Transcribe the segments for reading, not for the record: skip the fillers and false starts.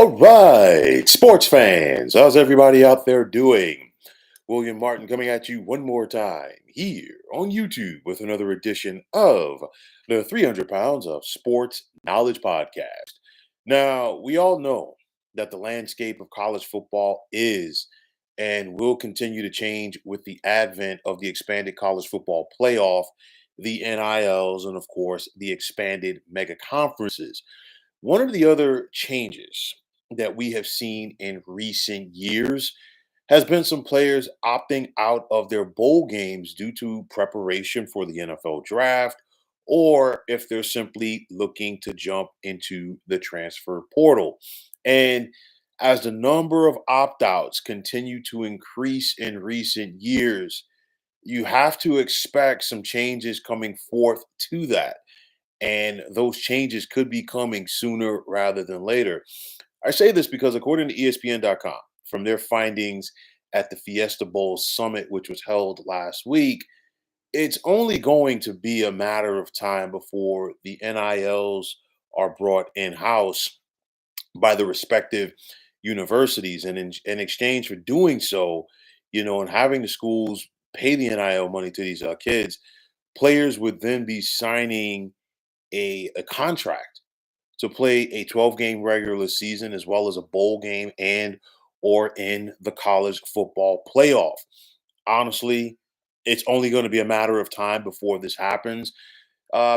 All right, sports fans, how's everybody out there doing? William Martin coming at you one more time here on YouTube with another edition of the 300 Pounds of Sports Knowledge Podcast. Now, we all know that the landscape of college football is and will continue to change with the advent of the expanded college football playoff, the NILs, and of course, the expanded mega conferences. One of the other changes that we have seen in recent years has been some players opting out of their bowl games due to preparation for the NFL draft, or if they're simply looking to jump into the transfer portal. And as the number of opt outs continue to increase in recent years, you have to expect some changes coming forth to that, and those changes could be coming sooner rather than later. I say this because, according to ESPN.com, from their findings at the Fiesta Bowl Summit, which was held last week, it's only going to be a matter of time before the NILs are brought in house by the respective universities. And in exchange for doing so, and having the schools pay the NIL money to these kids, players would then be signing a contract to play a 12-game regular season as well as a bowl game and or in the college football playoff. Honestly, it's only going to be a matter of time before this happens,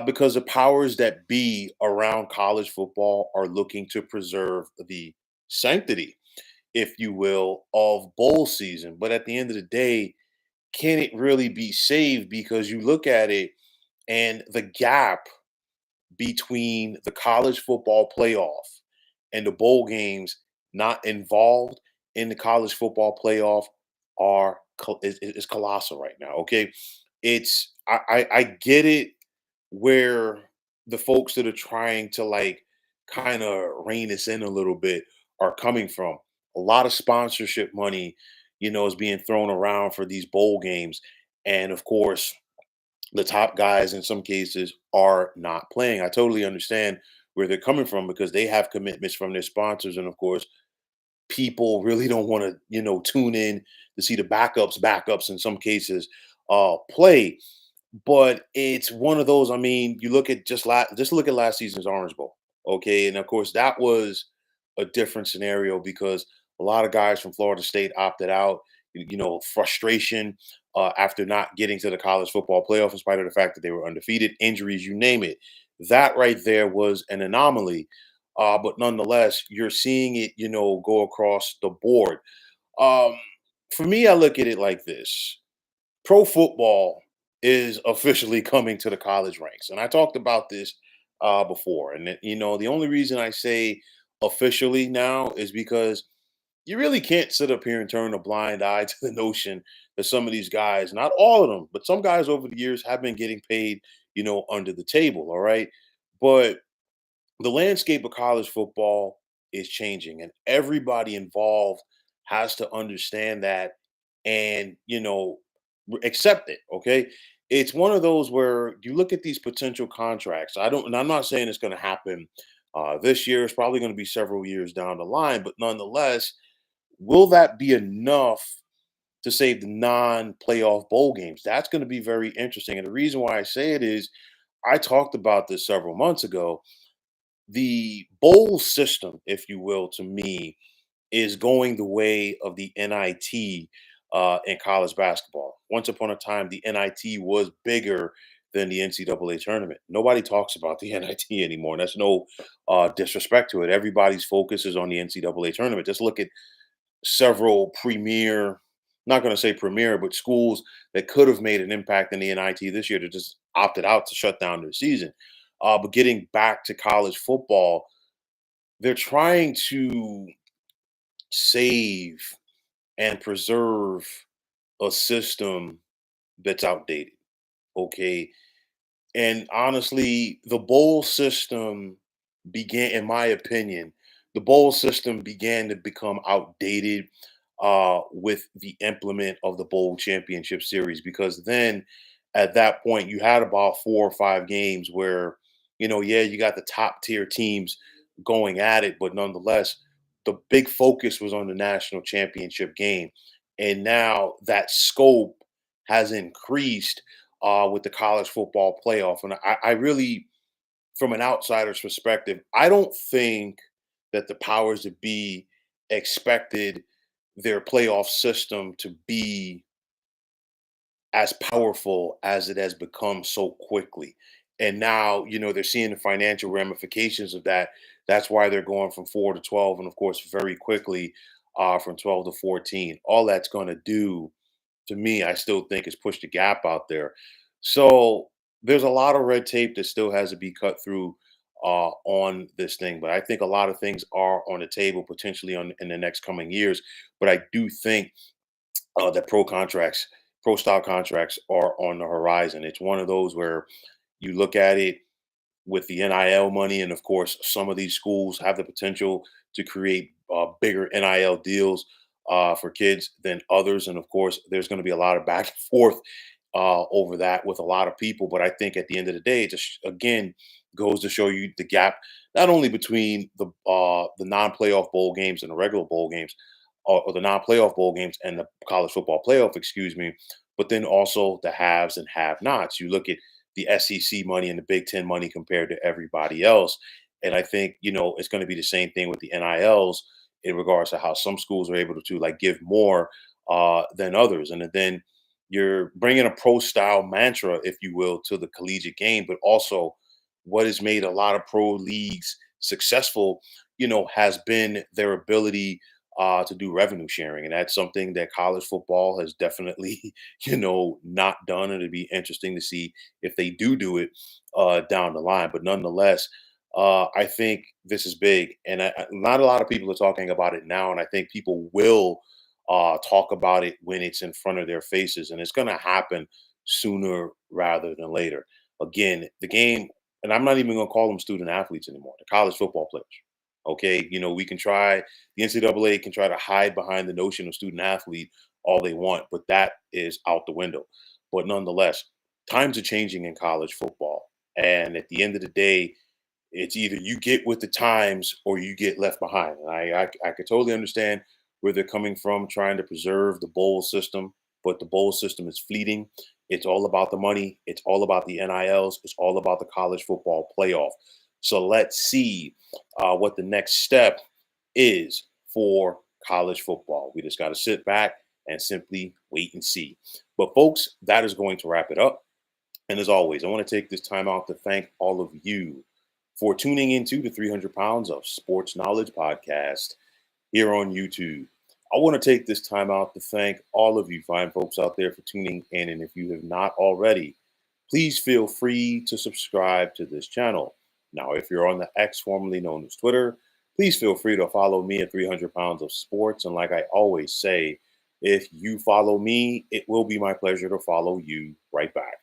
because the powers that be around college football are looking to preserve the sanctity, if you will, of bowl season. But at the end of the day, can it really be saved? Because you look at it and the gap between the college football playoff and the bowl games not involved in the college football playoff is colossal right now. Okay, I get it where the folks that are trying to like kind of rein this in a little bit are coming from. A lot of sponsorship money, is being thrown around for these bowl games, and of course the top guys in some cases are not playing. I totally understand where they're coming from because they have commitments from their sponsors. And of course, people really don't want to, tune in to see the backups in some cases play. But it's one of those, I mean, you look at just look at last season's Orange Bowl. Okay. And of course, that was a different scenario because a lot of guys from Florida State opted out. Frustration after not getting to the college football playoff, in spite of the fact that they were undefeated, injuries, you name it. That right there was an anomaly. But nonetheless, you're seeing it, go across the board. Um, for me, I look at it like this: pro football is officially coming to the college ranks, and I talked about this before. And the only reason I say officially now is because you really can't sit up here and turn a blind eye to the notion that some of these guys, not all of them, but some guys over the years have been getting paid, under the table. All right. But the landscape of college football is changing, and everybody involved has to understand that and, accept it. Okay. It's one of those where you look at these potential contracts. And I'm not saying it's going to happen this year. It's probably going to be several years down the line, but nonetheless, will that be enough to save the non-playoff bowl games? That's going to be very interesting. And the reason why I say it is I talked about this several months ago. The bowl system, if you will, to me, is going the way of the NIT in college basketball. Once upon a time, the NIT was bigger than the NCAA tournament. Nobody talks about the NIT anymore. And that's no disrespect to it. Everybody's focus is on the NCAA tournament. Just look at several premier, not going to say premier, but schools that could have made an impact in the NIT this year that just opted out to shut down their season. But getting back to college football, they're trying to save and preserve a system that's outdated. Okay. And honestly, the bowl system began, in my opinion, the bowl system began to become outdated with the implement of the bowl championship series, because then at that point you had about 4 or 5 games where, yeah, you got the top tier teams going at it, but nonetheless, the big focus was on the national championship game. And now that scope has increased with the college football playoff. And I really, from an outsider's perspective, I don't think that the powers that be expected their playoff system to be as powerful as it has become so quickly. And now, they're seeing the financial ramifications of that. That's why they're going from 4 to 12, and of course, very quickly from 12 to 14. All that's going to do, to me, I still think, is push the gap out there. So there's a lot of red tape that still has to be cut through on this thing. But I think a lot of things are on the table potentially in the next coming years. But I do think that pro style contracts are on the horizon. It's one of those where you look at it with the NIL money, and of course, some of these schools have the potential to create bigger NIL deals for kids than others. And of course, there's going to be a lot of back and forth over that with a lot of people. But I think at the end of the day, it just again goes to show you the gap not only between the non-playoff bowl games and the regular bowl games, or the non-playoff bowl games and the college football playoff, excuse me, but then also the haves and have-nots. You look at the SEC money and the Big Ten money compared to everybody else, and I think it's going to be the same thing with the NILs in regards to how some schools are able to like give more than others, and then you're bringing a pro style mantra, if you will, to the collegiate game, but also what has made a lot of pro leagues successful, has been their ability to do revenue sharing. And that's something that college football has definitely, not done. And it'd be interesting to see if they do it down the line. But nonetheless, I think this is big. And not a lot of people are talking about it now. And I think people will talk about it when it's in front of their faces. And it's going to happen sooner rather than later. Again, the game, and I'm not even going to call them student athletes anymore, the college football players. Okay, we can try, the NCAA can try to hide behind the notion of student athlete all they want, but that is out the window. But nonetheless, times are changing in college football. And at the end of the day, it's either you get with the times or you get left behind. And I could totally understand where they're coming from, trying to preserve the bowl system, but the bowl system is fleeting. It's all about the money. It's all about the NILs. It's all about the college football playoff. So let's see what the next step is for college football. We just got to sit back and simply wait and see. But folks, that is going to wrap it up. And as always, I want to take this time out to thank all of you for tuning into the 300 Pounds of Sports Knowledge podcast here on YouTube. I want to take this time out to thank all of you fine folks out there for tuning in. And if you have not already, please feel free to subscribe to this channel. Now, if you're on the X, formerly known as Twitter, please feel free to follow me at 300 Pounds of Sports. And like I always say, if you follow me, it will be my pleasure to follow you right back.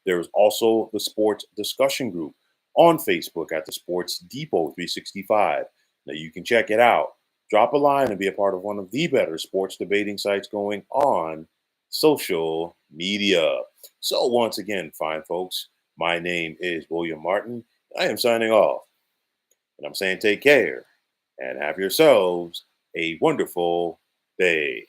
There's also the sports discussion group on Facebook at the Sports Depot 365. Now you can check it out. Drop a line and be a part of one of the better sports debating sites going on social media. So once again, fine folks, my name is William Martin. I am signing off. And I'm saying take care and have yourselves a wonderful day.